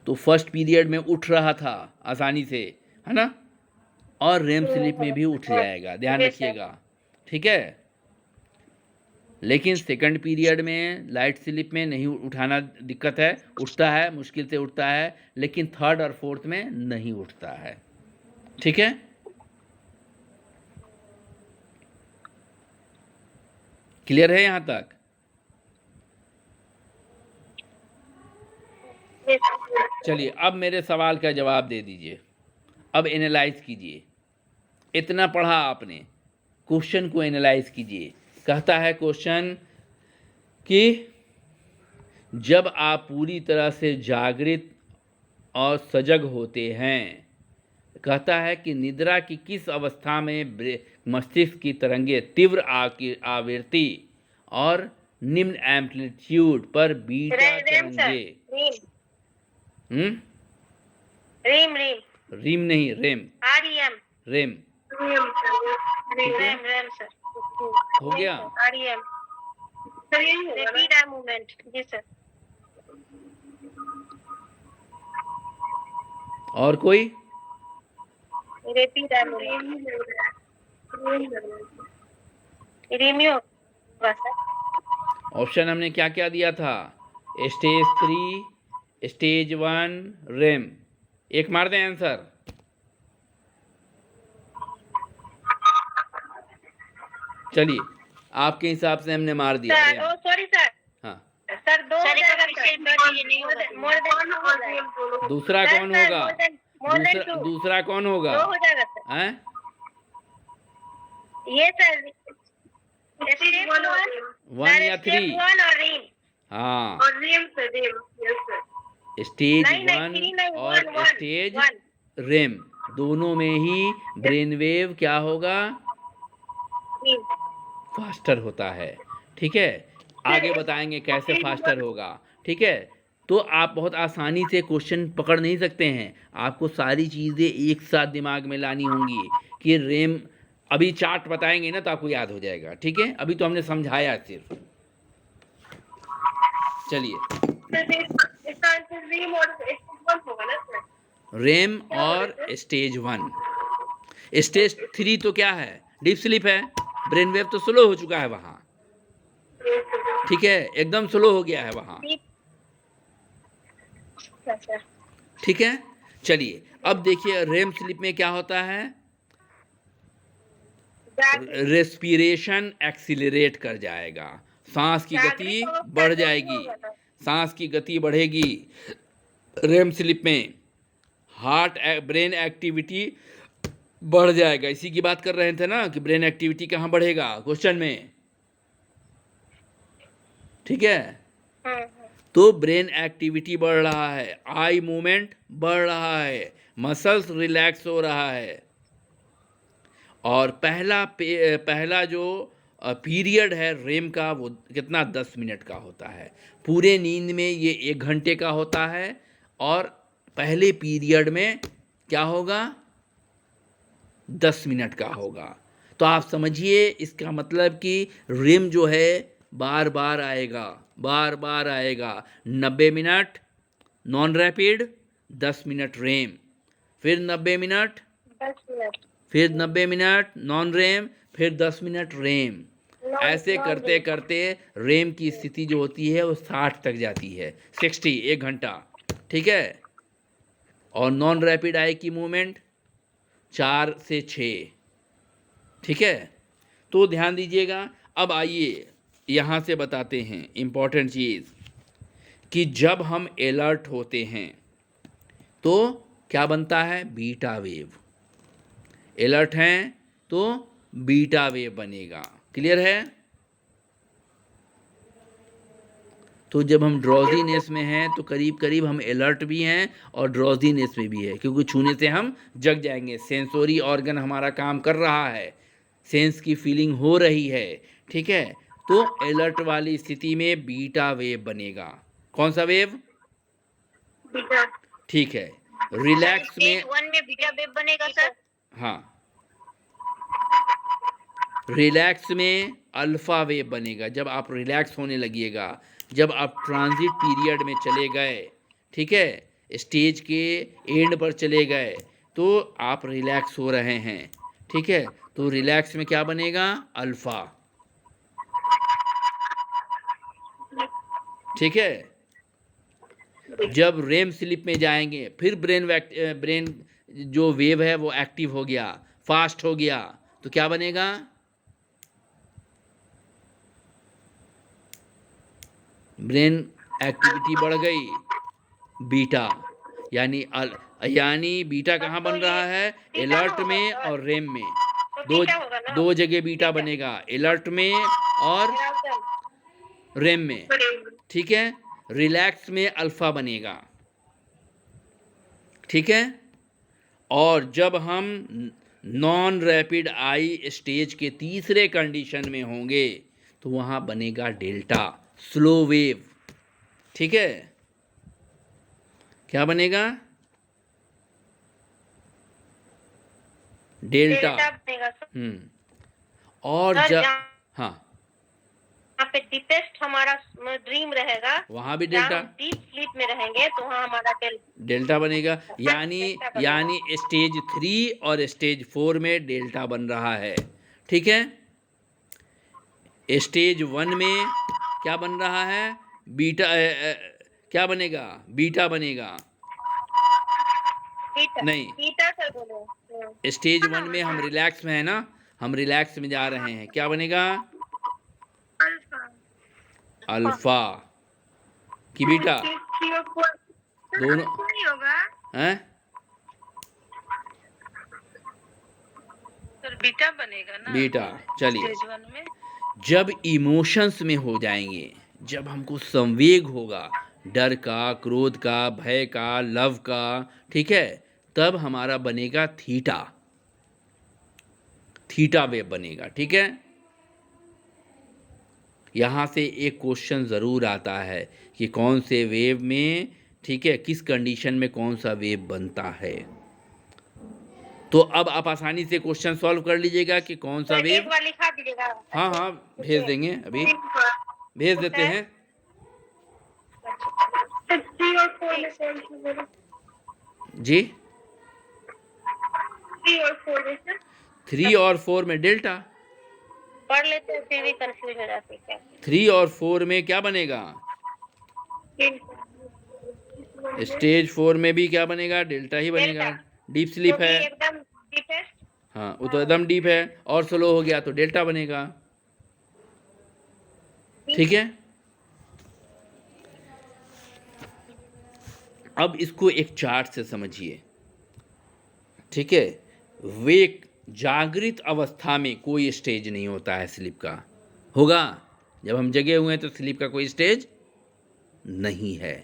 तो फर्स्ट पीरियड में उठ रहा था आसानी से, है ना, और रेम स्लीप में भी उठ जाएगा, ध्यान रखिएगा, ठीक है। लेकिन सेकंड पीरियड में लाइट स्लीप में नहीं उठाना दिक्कत है, उठता है, मुश्किल से उठता है, लेकिन थर्ड और फोर्थ में नहीं उठता है, ठीक है। क्लियर है यहाँ तक? चलिए अब मेरे सवाल का जवाब दे दीजिए, अब एनालाइज कीजिए, इतना पढ़ा आपने, क्वेश्चन को एनालाइज कीजिए। कहता है क्वेश्चन कि जब आप पूरी तरह से जागृत और सजग होते हैं, कहता है कि निद्रा की किस अवस्था में मस्तिष्क की तरंगे तीव्र आवृत्ति और निम्न एम्पलीट्यूड पर बीटा तरंगे, रेम रीम नहीं REM, REM REM, REM sir, हो गया। REM रैपिड आई मूवमेंट, जी सर। और कोई? रैपिड आई मूवमेंट रिम्यू होगा सर। ऑप्शन हमने क्या क्या दिया था, स्टेज 3, स्टेज 1, रेम। एक मार दें आंसर, चलिए आपके हिसाब से हमने मार दिया रेम। सॉरी सर, हाँ, सर 2 हो जाएगा, मोर देन दूसरा कौन होगा, दूसरा कौन होगा, 2 हो जाएगा सर, हैं? ये सर स्टेप 1 या 3? 1 और रीम, हाँ, और रीम सर, रीम स्टेज 1 और स्टेज रेम दोनों में ही ब्रेन वेव क्या होगा, फास्टर होता है, ठीक है। आगे बताएंगे कैसे फास्टर होगा, ठीक है। तो आप बहुत आसानी से क्वेश्चन पकड़ नहीं सकते हैं, आपको सारी चीज़ें एक साथ दिमाग में लानी होंगी कि रेम, अभी चार्ट बताएंगे ना तो आपको याद हो जाएगा, ठीक है। अभी तो हमने समझाया सिर्फ, चलिए। रेम और स्टेज 1, स्टेज 3 तो क्या है, डीप स्लीप है, ब्रेन वेव तो स्लो हो चुका है वहाँ, ठीक है, एकदम स्लो हो गया है वहाँ, ठीक है। चलिए अब देखिए रेम स्लीप में क्या होता है, रेस्पिरेशन एक्सीलरेट कर जाएगा, सांस की गति बढ़ जाएगी, सांस की गति बढ़ेगी, रेम स्लीप में हार्ट ब्रेन एक्टिविटी बढ़ जाएगा। इसी की बात कर रहे थे ना कि ब्रेन एक्टिविटी कहाँ बढ़ेगा क्वेश्चन में, ठीक है। तो ब्रेन एक्टिविटी बढ़ रहा है, आई मूवमेंट बढ़ रहा है, मसल्स रिलैक्स हो रहा है। और पहला जो पीरियड है रेम का वो कितना 10 मिनट का होता है। पूरे नींद में ये 1 घंटे का होता है और पहले पीरियड में क्या होगा 10 मिनट का होगा। तो आप समझिए इसका मतलब कि रेम जो है बार बार आएगा, बार बार आएगा। 90 minute non rapid, 10 minute REM, फिर 90 मिनट, 10 मिनट फिर 90 मिनट नॉन रेम, फिर 10 मिनट रेम। ऐसे करते करते रेम की स्थिति जो होती है वो 60 तक जाती है, 60 1 घंटा, ठीक है। और नॉन रैपिड आई की मूवमेंट 4 से 6, ठीक है। तो ध्यान दीजिएगा। अब आइए यहाँ से बताते हैं इम्पॉर्टेंट चीज़ कि जब हम अलर्ट होते हैं तो क्या बनता है, बीटा वेव। अलर्ट हैं तो बीटा वेव बनेगा, क्लियर है। तो जब हम ड्रॉजीनेस में हैं तो करीब करीब हम अलर्ट भी हैं और ड्रॉजीनेस में भी है, क्योंकि छूने से हम जग जाएंगे। सेंसोरी ऑर्गन हमारा काम कर रहा है, सेंस की फीलिंग हो रही है, ठीक है। तो अलर्ट वाली स्थिति में बीटा वेव बनेगा। कौन सा वेव, बीटा। ठीक है। रिलैक्स में, स्टेज 1 में बीटा वेव बनेगा सर। हाँ, रिलैक्स में अल्फा वेव बनेगा। जब आप रिलैक्स होने लगिएगा, जब आप ट्रांजिट पीरियड में चले गए, ठीक है, स्टेज के एंड पर चले गए, तो आप रिलैक्स हो रहे हैं, ठीक है। तो रिलैक्स में क्या बनेगा, अल्फा, ठीक है। जब रेम स्लीप में जाएंगे फिर ब्रेन जो वेव है वो एक्टिव हो गया, फास्ट हो गया, तो क्या बनेगा, ब्रेन एक्टिविटी बढ़ गई, बीटा। यानी बीटा कहाँ बन रहा है, अलर्ट में और रेम में। दो जगह बीटा बनेगा, अलर्ट में और रेम में, ठीक है। रिलैक्स में अल्फा बनेगा, ठीक है। और जब हम नॉन रैपिड आई स्टेज के तीसरे कंडीशन में होंगे तो वहाँ बनेगा डेल्टा, स्लो वेव, ठीक है। क्या बनेगा, डेल्टा। और जब, हाँ, यहाँ पे डीपेस्ट हमारा ड्रीम रहेगा, वहाँ भी डेल्टा, डीप स्लीप में रहेंगे तो वहाँ हमारा डेल्टा बनेगा। यानी स्टेज 3 और स्टेज 4 में डेल्टा बन रहा है, ठीक है। स्टेज 1 में क्या बन रहा है, बीटा, क्या बनेगा, बीटा बनेगा, नहीं, बीटा सर बोलो। स्टेज 1 में हम रिलैक्स में है ना, हम रिलैक्स में जा रहे हैं, क्या बनेगा, अल्फा की बीटा, दोनों हैं, सर बीटा बनेगा ना, बीटा। चलिए, स्टेज 1 में जब इमोशंस में हो जाएंगे, जब हमको संवेग होगा, डर का, क्रोध का, भय का, लव का, ठीक है, तब हमारा बनेगा थीटा, थीटा वेव बनेगा, ठीक है। यहाँ से एक क्वेश्चन ज़रूर आता है कि कौन से वेव में, ठीक है, किस कंडीशन में कौन सा वेव बनता है। तो अब आप आसानी से क्वेश्चन सॉल्व कर लीजिएगा कि कौन सा वेव, एक बार लिखा दीजिएगा। हाँ हाँ भेज देंगे, अभी भेज देते हैं जी। 3 और 4 में डेल्टा, पढ़ लेते हैं फिर भी कंफ्यूज हो जाते हैं। 3 और 4 में क्या बनेगा, स्टेज 4 में भी क्या बनेगा, डेल्टा ही बनेगा, डीप स्लीप है, एकदम डीपेस्ट, हाँ वो तो एकदम डीप है, और स्लो हो गया तो डेल्टा बनेगा, ठीक है। अब इसको एक चार्ट से समझिए, ठीक है। वेक जागृत अवस्था में कोई स्टेज नहीं होता है स्लीप का। होगा? जब हम जगे हुए हैं तो स्लीप का कोई स्टेज नहीं है।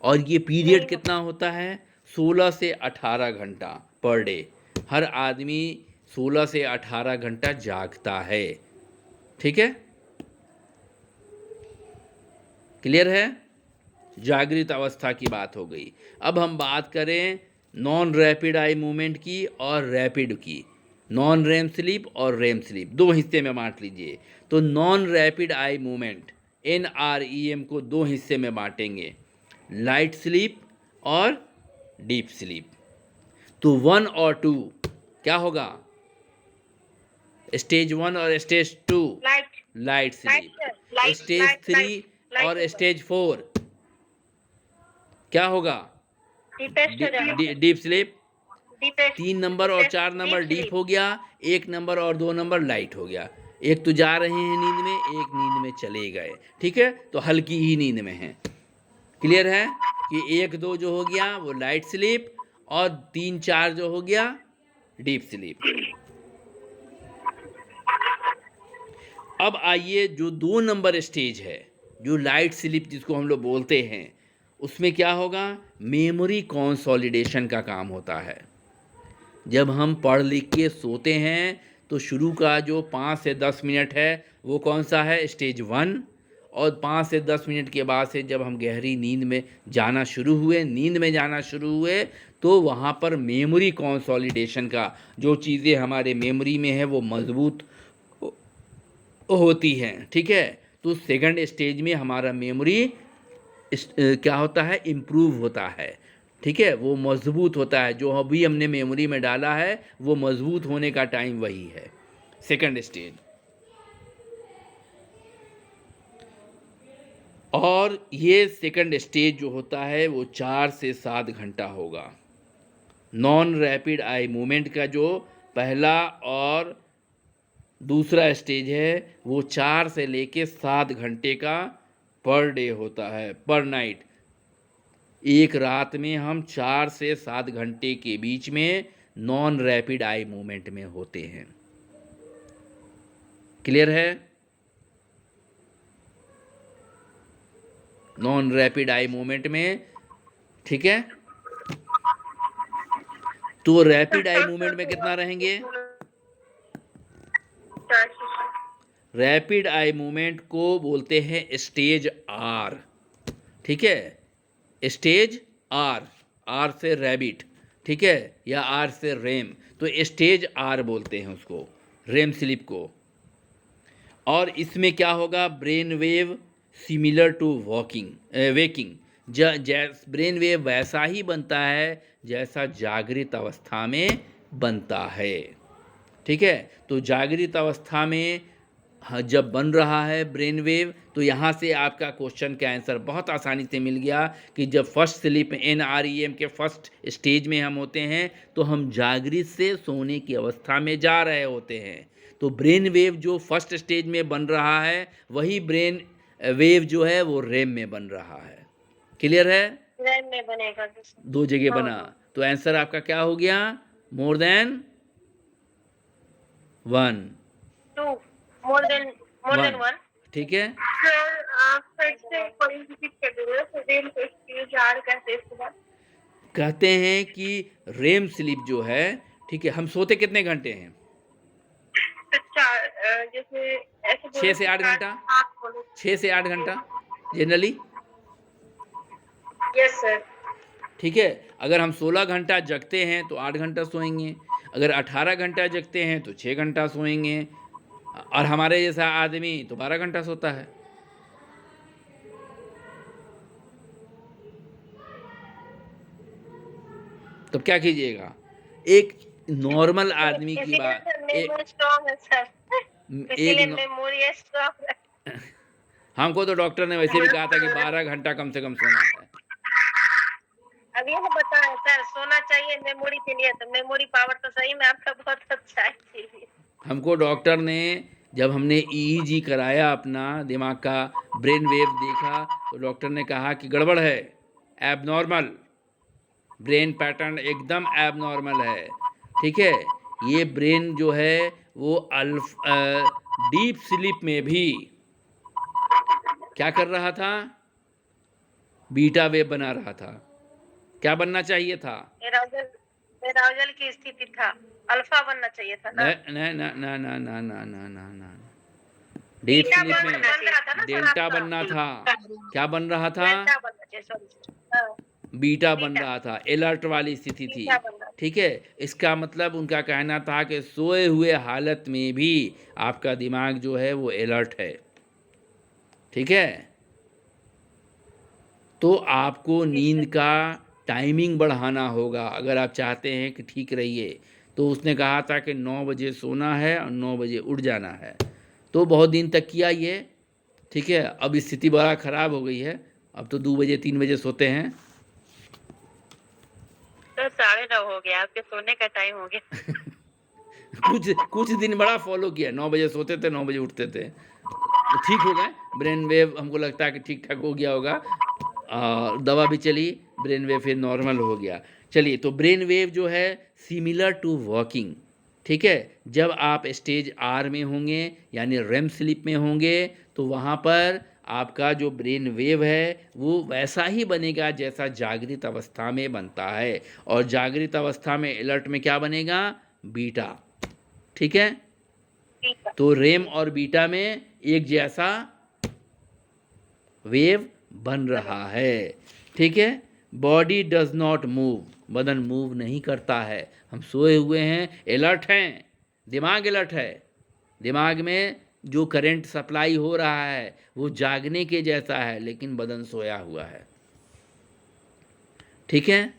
और ये पीरियड कितना होता है? 16 से 18 घंटा पर डे। हर आदमी 16 से 18 घंटा जागता है, ठीक है। क्लियर है? जागृत अवस्था की बात हो गई। अब हम बात करें नॉन रैपिड आई मूवमेंट की और रैपिड की। नॉन रेम स्लीप और रेम स्लीप दो हिस्से में बांट लीजिए। तो non rapid eye movement NREM को दो हिस्से में बांटेंगे, लाइट स्लीप और डीप स्लीप। तो 1 और 2 क्या होगा? स्टेज 1 और स्टेज 2 लाइट स्लीप। स्टेज 3 और स्टेज 4 क्या होगा? Deep sleep. 3 नंबर और 4 नंबर डीप हो गया, 1 नंबर और 2 नंबर लाइट हो गया। एक तो जा रहे हैं नींद में, एक नींद में चले गए, ठीक है। तो हल्की ही नींद में है। क्लियर है कि 1 2 जो हो गया वो लाइट स्लीप और 3 4 जो हो गया डीप स्लीप। अब आइए जो 2 नंबर स्टेज है, जो लाइट स्लीप जिसको हम लोग बोलते हैं, उसमें क्या होगा? मेमोरी कंसोलिडेशन का काम होता है। जब हम पढ़ लिख के सोते हैं तो शुरू का जो 5 से 10 मिनट है वो कौन सा है? स्टेज 1। और 5 से 10 मिनट के बाद से जब हम गहरी नींद में जाना शुरू हुए तो वहाँ पर मेमोरी कंसोलिडेशन का जो चीज़ें हमारे मेमोरी में है वो मजबूत होती हैं, ठीक है। तो सेकंड स्टेज में हमारा मेमोरी क्या होता है? इम्प्रूव होता है, ठीक है। वो मजबूत होता है। जो अभी हमने मेमोरी में डाला है वो मजबूत होने का टाइम वही है, सेकंड स्टेज। और ये सेकंड स्टेज जो होता है वो 4 से 7 घंटा होगा। नॉन रैपिड आई मूवमेंट का जो पहला और दूसरा स्टेज है वो 4 से लेके 7 घंटे का पर डे होता है, पर नाइट। एक रात में हम 4 से 7 घंटे के बीच में नॉन रैपिड आई मूवमेंट में होते हैं। क्लियर है? नॉन रैपिड आई मूवमेंट में, ठीक है। तो रैपिड आई मूवमेंट में कितना रहेंगे? रैपिड आई मूवमेंट को बोलते हैं स्टेज R, ठीक है। स्टेज R से रैबिट, ठीक है, या R से रेम। तो स्टेज R बोलते हैं उसको, रेम स्लीप को। और इसमें क्या होगा? Brain wave similar to waking. Brain wave वैसा ही बनता है जैसा जागृत अवस्था में बनता है, ठीक है। तो जागृत अवस्था में जब बन रहा है ब्रेन वेव, तो यहाँ से आपका क्वेश्चन का आंसर बहुत आसानी से मिल गया कि जब फर्स्ट स्लीप NREM के फर्स्ट स्टेज में हम होते हैं तो हम जागृत से सोने की अवस्था में जा रहे होते हैं। तो ब्रेन वेव जो फर्स्ट स्टेज में बन रहा है वही ब्रेन वेव जो है वो रेम में बन रहा है। क्लियर है? रेम में बनेगा, दो जगह बना। तो आंसर आपका क्या हो गया? मोर देन 1, 2, मोर देन 1, ठीक है। सर आप फिर से रिपीट कर दीजिए। रेम स्टेज R कहते हैं इसके बाद? कहते हैं कि रेम स्लीप जो है, ठीक है, हम सोते कितने घंटे हैं? जैसे ऐसे 6 से 8 घंटा, 6 से 8 घंटा जनरली। Yes sir. ठीक है। अगर हम 16 घंटा जगते हैं तो 8 घंटा सोएंगे, अगर 18 घंटा जगते हैं तो 6 घंटा सोएंगे, और हमारे जैसा आदमी तो 12 घंटा सोता है। तब क्या कीजिएगा? एक नॉर्मल आदमी की बात, हमको तो डॉक्टर ने वैसे भी कहा था कि 12 घंटा कम से कम सोना है। अभी ये बताएं सर, सोना चाहिए मेमोरी के लिए, तो मेमोरी पावर तो सही में आपका बहुत अच्छा है। हमको डॉक्टर ने, जब हमने EEG कराया अपना दिमाग का, ब्रेन वेव देखा, तो डॉक्टर ने कहा कि गड़बड़ है, एबनॉर्मल, ब्रेन पैटर्न एकदम एबनॉर्मल है, ठीक है। ये ब्रेन जो है वो डीप स्लीप में भी क्या कर रहा था, बीटा वेव बना रहा था। क्या बनना चाहिए था? एराउजल एराउजल की स्थिति था, अल्फा बनना चाहिए था ना। न न न न न न न न न न डीप बीटा स्लीप में बन रहा था ना सर डेल्टा आपका। बनना था। क्या बन रहा था? डेल्टा बनना चाहिए, सॉरी। हाँ, बीटा बन बीटा रहा था, अलर्ट वाली स्थिति थी, बीटा बन रहा ठीक है। इसका मतलब उनका कहना था कि सोए हुए हालत में भी आपका दिमाग जो है वो अलर्ट है, ठीक है। तो आपको नींद का टाइमिंग बढ़ाना होगा अगर आप चाहते हैं कि ठीक रहिए। तो उसने कहा था कि 9 बजे सोना है और 9 बजे उठ जाना है। तो बहुत दिन तक किया ये, ठीक है। अब स्थिति बड़ा ख़राब हो गई है, अब तो 2 बजे 3 बजे सोते हैं। तो 9:30 हो गया, आपके सोने का टाइम हो गया। कुछ दिन बड़ा फॉलो किया, 9 बजे सोते थे 9 बजे उठते थे, तो ठीक हो गए। ब्रेन वेव हमको लगता है कि ठीक ठाक हो गया होगा, दवा भी चली, ब्रेन वेव फिर नॉर्मल हो गया। चलिए, तो ब्रेन वेव जो है सिमिलर टू वॉकिंग, ठीक है। जब आप स्टेज आर में होंगे यानी रेम स्लीप में होंगे तो वहाँ पर आपका जो ब्रेन वेव है वो वैसा ही बनेगा जैसा जागृत अवस्था में बनता है। और जागृत अवस्था में अलर्ट में क्या बनेगा? बीटा, ठीक है। ठीक है। तो रेम और बीटा में एक जैसा वेव बन रहा है, ठीक है। बॉडी डज नॉट मूव, बदन मूव नहीं करता है। हम सोए हुए हैं, अलर्ट हैं, दिमाग अलर्ट है। दिमाग में जो करंट सप्लाई हो रहा है वो जागने के जैसा है, लेकिन बदन सोया हुआ है, ठीक है।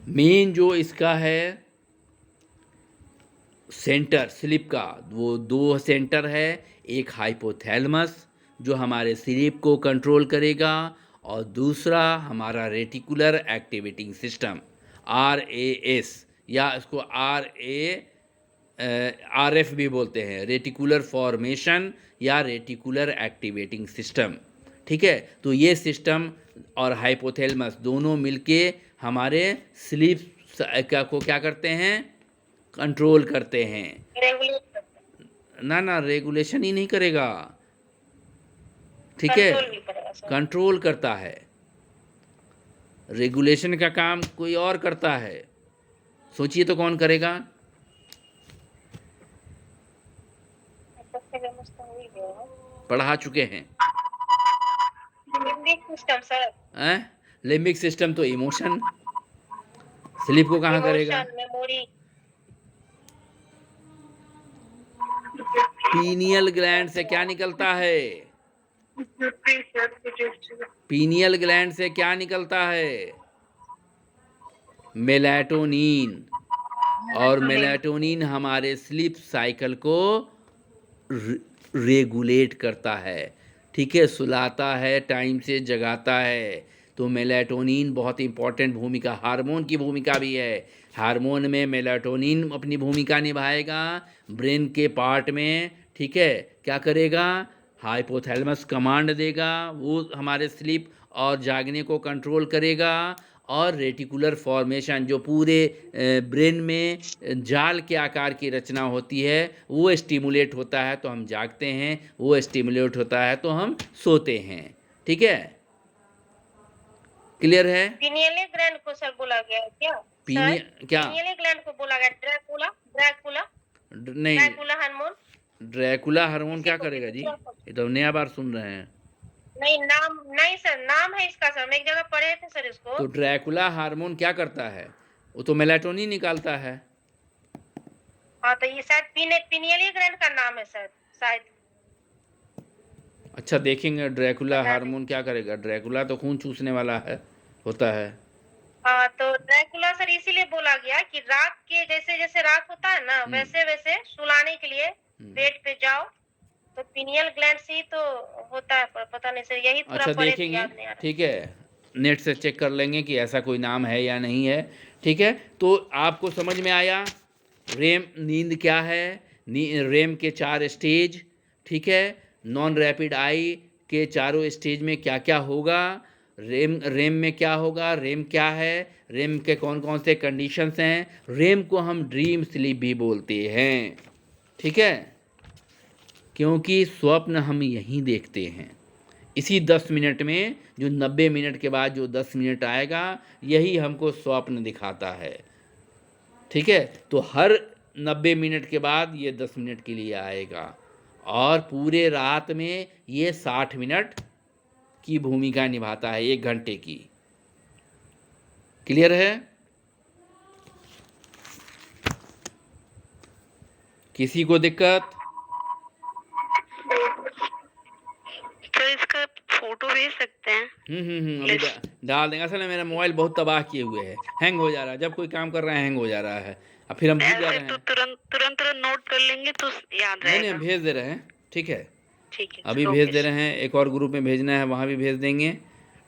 मेन जो इसका है सेंटर स्लीप का, वो 2 सेंटर है। एक हाइपोथैलेमस जो हमारे स्लीप को कंट्रोल करेगा, और दूसरा हमारा रेटिकुलर एक्टिवेटिंग सिस्टम RAS, या इसको RF भी बोलते हैं, रेटिकुलर फॉर्मेशन या रेटिकुलर एक्टिवेटिंग सिस्टम, ठीक है। तो ये सिस्टम और हाइपोथैलेमस दोनों मिलके हमारे स्लीप को क्या करते हैं? कंट्रोल करते हैं। रेगुलेट करते ना रेगुलेशन ही नहीं करेगा, ठीक हैं, है, कंट्रोल भी करेगा सर। कंट्रोल करता है। रेगुलेशन का काम कोई और करता है, सोचिए तो कौन करेगा? सबसे व्यवस्था हो ही गया है। पढ़ा चुके हैं। Limbic system sir. Limbic system तो इमोशन, स्लीप को कहाँ करेगा? Emotion, memory. पीनियल ग्लैंड से क्या निकलता है? पीनियल ग्लैंड से क्या निकलता है? मेलाटोनिन। और मेलाटोनिन हमारे स्लीप साइकिल को रेगुलेट करता है, ठीक है, सुलाता है, टाइम से जगाता है। तो मेलाटोनिन बहुत इंपॉर्टेंट भूमिका, हार्मोन की भूमिका भी है। हार्मोन में मेलाटोनिन अपनी भूमिका निभाएगा ब्रेन के पार्ट में, ठीक है। क्या करेगा? हाइपोथैलेमस कमांड देगा, वो हमारे स्लीप और जागने को कंट्रोल करेगा। और रेटिकुलर फॉर्मेशन जो पूरे ब्रेन में जाल के आकार की रचना होती है वो स्टिमुलेट होता है तो हम जागते हैं, वो स्टिमुलेट होता है तो हम सोते हैं, ठीक है। क्लियर है? पिनियली ग्लैंड को सर बोला गया है क्या? क्या? पिनियली ग्लैंड को बोला गया ड्रैकुला ड्रैकुला नहीं, ड्रैकुला हार्मोन। ड्रैकुला हार्मोन क्या करेगा जी? ये तो नया बार सुन रहे हैं। नहीं, नाम नहीं सर, नाम है इसका सर, हम एक जगह पढ़े थे सर इसको। तो ड्रैकुला हार्मोन क्या करता है? वो तो मेलाटोनिन निकालता है। हाँ, तो ये शायद पिनियली ग्लैंड का नाम है सर, शायद। अच्छा, देखेंगे ड्रैकुला पता नहीं। हार्मोन क्या करेगा। ड्रैकुला तो खून चूसने वाला है, होता है। हाँ, तो ड्रैकुला सर इसीलिए बोला गया कि रात के जैसे जैसे रात होता है ना वैसे वैसे सुलाने के लिए बेड पे जाओ, तो पिनियल ग्लैंड से ही तो होता है, पर पता नहीं सर, यही पूरा अच्छा, पढ़े थे, देखेंगे, याद नहीं आ रहा। ठीक है, नेट से चेक कर लेंगे कि ऐसा कोई नाम है या नहीं है, ठीक है। तो आपको समझ में आया रेम नींद क्या है, रेम के 4 स्टेज, ठीक है। नॉन रैपिड आई के चारों स्टेज में क्या क्या होगा, रेम में क्या होगा, रेम क्या है, रेम के कौन कौन से कंडीशंस हैं, रेम को हम ड्रीम स्लीप भी बोलते हैं, ठीक है, क्योंकि स्वप्न हम यहीं देखते हैं। इसी 10 मिनट में, जो 90 मिनट के बाद जो 10 मिनट आएगा, यही हमको स्वप्न दिखाता है, ठीक है। तो हर 90 मिनट के बाद ये 10 मिनट के लिए आएगा, और पूरे रात में ये 60 मिनट की भूमिका निभाता है, 1 घंटे की। क्लियर है? किसी को दिक्कत? तो इसका फोटो भेज सकते हैं? अभी डाल देंगे। असल में मेरा मोबाइल बहुत तबाह किए हुए है, हैंग हो जा रहा है, जब कोई काम कर रहा है हैंग हो जा रहा है, अब फिर हम भूल जा रहे हैं। तो तुरंत नोट कर लेंगे तो याद रहेगा। नहीं, भेज दे रहे हैं, ठीक है, ठीक है, अभी भेज दे रहे हैं। एक और ग्रुप में भेजना है, वहाँ भी भेज देंगे,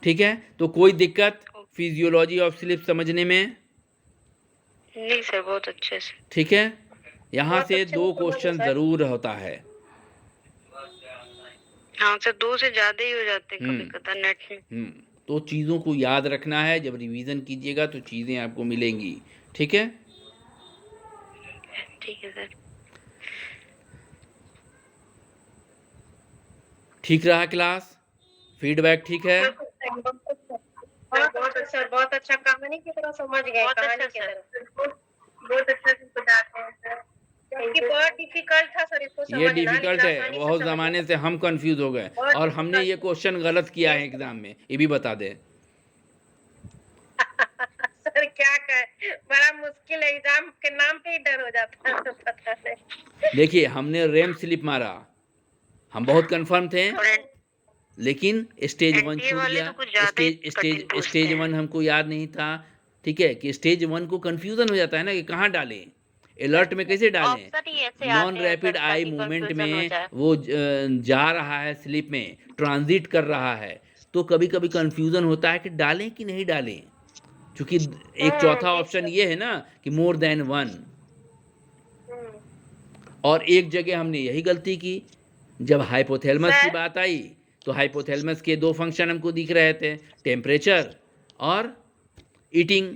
ठीक है। तो कोई दिक्कत फिजियोलॉजी ऑफ स्लीप समझने में? नहीं सर, बहुत अच्छे से। ठीक है, यहाँ से 2 क्वेश्चन ज़रूर होता है। हाँ सर, 2 से ज़्यादा ही हो जाते हैं कभी-कभार नेट में। तो चीज़ों को याद रखना है, जब रिवीजन कीजिएगा तो चीज़ें आपको मिलेंगी, ठीक है। ठीक है सर। ठीक रहा क्लास? फीडबैक ठीक है? बहुत अच्छा कहानी की तरह समझ गए, कहानी की तरह बहुत अच्छा से बताते हैं सर, क्योंकि बहुत डिफिकल्ट था सर इसको समझना। ये डिफिकल्ट है, बहुत ज़माने से हम कंफ्यूज हो गए, और हमने ये क्वेश्चन गलत किया है एग्जाम में, ये भी बता दें। सर क्या कहे, बड़ा मुश्किल है, एग्जाम के नाम पे ही डर हो जाता है, पता नहीं। देखिए, हमने रेम स्लिप मारा, हम बहुत कंफर्म थे, लेकिन स्टेज 1 छूट गया। स्टेज 1 हमको याद नहीं था, ठीक है, कि स्टेज 1 को कंफ्यूजन हो जाता है ना कि कहाँ डालें, अलर्ट में कैसे डालें। नॉन रैपिड आई मूवमेंट में वो जा रहा है, स्लीप में ट्रांजिट कर रहा है, तो कभी कभी कंफ्यूजन होता है कि डालें कि नहीं डालें, क्योंकि एक चौथा ऑप्शन ये है ना कि मोर देन 1, और एक जगह हमने यही गलती की, जब हाइपोथैलेमस की बात आई तो हाइपोथैलेमस के 2 फंक्शन हमको दिख रहे थे, टेम्परेचर और ईटिंग।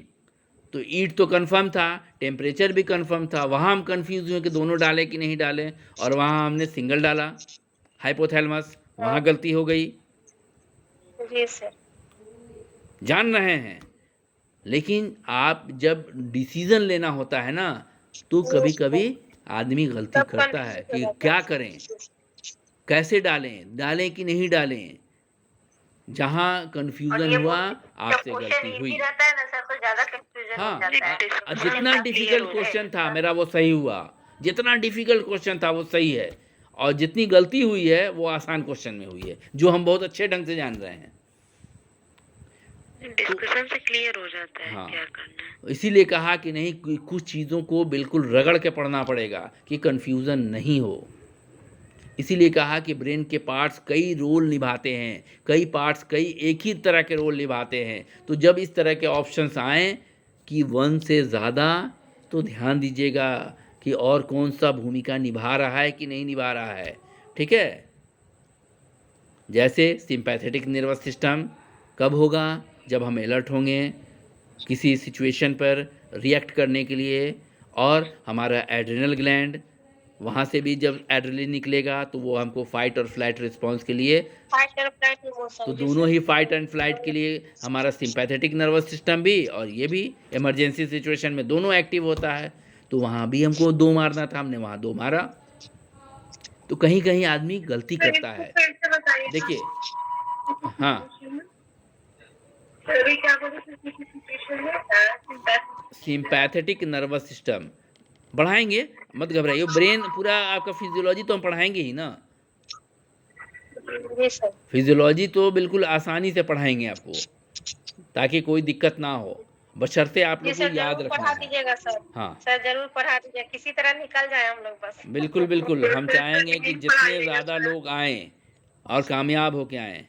तो ईट तो कंफर्म था, टेम्परेचर भी कंफर्म था, वहाँ हम कंफ्यूज हुए कि दोनों डालें कि नहीं डालें, और वहाँ हमने सिंगल डाला हाइपोथैलेमस, वहाँ गलती हो गई। जी सर, जान रहे हैं, लेकिन आप जब डिसीजन लेना होता है ना, तो कभी कभी आदमी गलती करता है कि क्या करें, कैसे डालें कि नहीं डालें। जहाँ कंफ्यूजन हुआ, आपसे गलती हुई। रहता है ना सर, तो ज्यादा कंफ्यूजन हो जाता है। जितना डिफिकल्ट क्वेश्चन था मेरा वो सही हुआ, जितना डिफिकल्ट क्वेश्चन था वो सही है, और जितनी गलती हुई है वो आसान क्वेश्चन में हुई है, जो हम बहुत अच्छे ढंग से जान रहे हैं। डिस्कशन से क्लियर हो जाता है। हाँ, क्या करना है। इसीलिए कहा कि नहीं, कुछ चीज़ों को बिल्कुल रगड़ के पढ़ना पड़ेगा कि कंफ्यूजन नहीं हो। इसीलिए कहा कि ब्रेन के पार्ट्स कई रोल निभाते हैं, कई पार्ट्स कई एक ही तरह के रोल निभाते हैं। तो जब इस तरह के ऑप्शंस आएँ कि 1 से ज़्यादा, तो ध्यान दीजिएगा कि और कौन सा भूमिका निभा रहा है कि नहीं निभा रहा है, ठीक है। जैसे सिंपैथेटिक नर्वस सिस्टम कब होगा, जब हम अलर्ट होंगे किसी सिचुएशन पर रिएक्ट करने के लिए, और हमारा एड्रेनल ग्लैंड, वहाँ से भी जब एड्रेनलिन निकलेगा तो वो हमको फाइट और फ्लाइट रिस्पांस के लिए, तो दोनों ही फाइट एंड फ्लाइट के लिए हमारा सिंपैथेटिक नर्वस सिस्टम भी, और ये भी इमरजेंसी सिचुएशन में दोनों एक्टिव होता है। तो वहाँ भी हमको 2 मारना था, हमने वहाँ 2 मारा। तो कहीं कहीं आदमी गलती करता है। देखिए, हाँ, सिंपैथेटिक नर्वस सिस्टम बढ़ाएंगे, मत घबराइए, ब्रेन पूरा आपका फिजियोलॉजी तो हम पढ़ाएंगे ही ना, फिजियोलॉजी तो बिल्कुल आसानी से पढ़ाएंगे आपको, ताकि कोई दिक्कत ना हो, बशर्ते आप लोग को याद रखना पढ़ा है। दीजिएगा सर। हाँ सर जरूर पढ़ा दीजिए, किसी तरह निकल जाए हम लोग बस। बिल्कुल बिल्कुल, हम चाहेंगे कि जितने ज़्यादा लोग आएँ और कामयाब होके आएँ।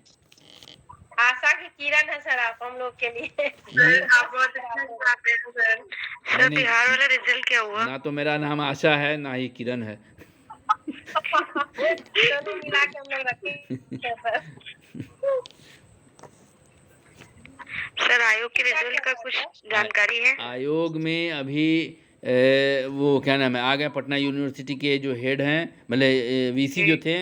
आशा की किरण है सर आप हम लोग के लिए। आप बहुत अच्छा पढ़ाते हैं सर। सर बिहार वाला रिजल्ट क्या हुआ? ना तो मेरा नाम आशा है, ना ही किरण है। दोनों मिला के हम लोग रखेंगे सर। सर आयोग के क्या रिजल्ट क्या का हुआ कुछ सर? जानकारी है? आयोग में अभी वो क्या नाम है, आ गए पटना यूनिवर्सिटी के जो हेड हैं, मतलब वीसी जो थे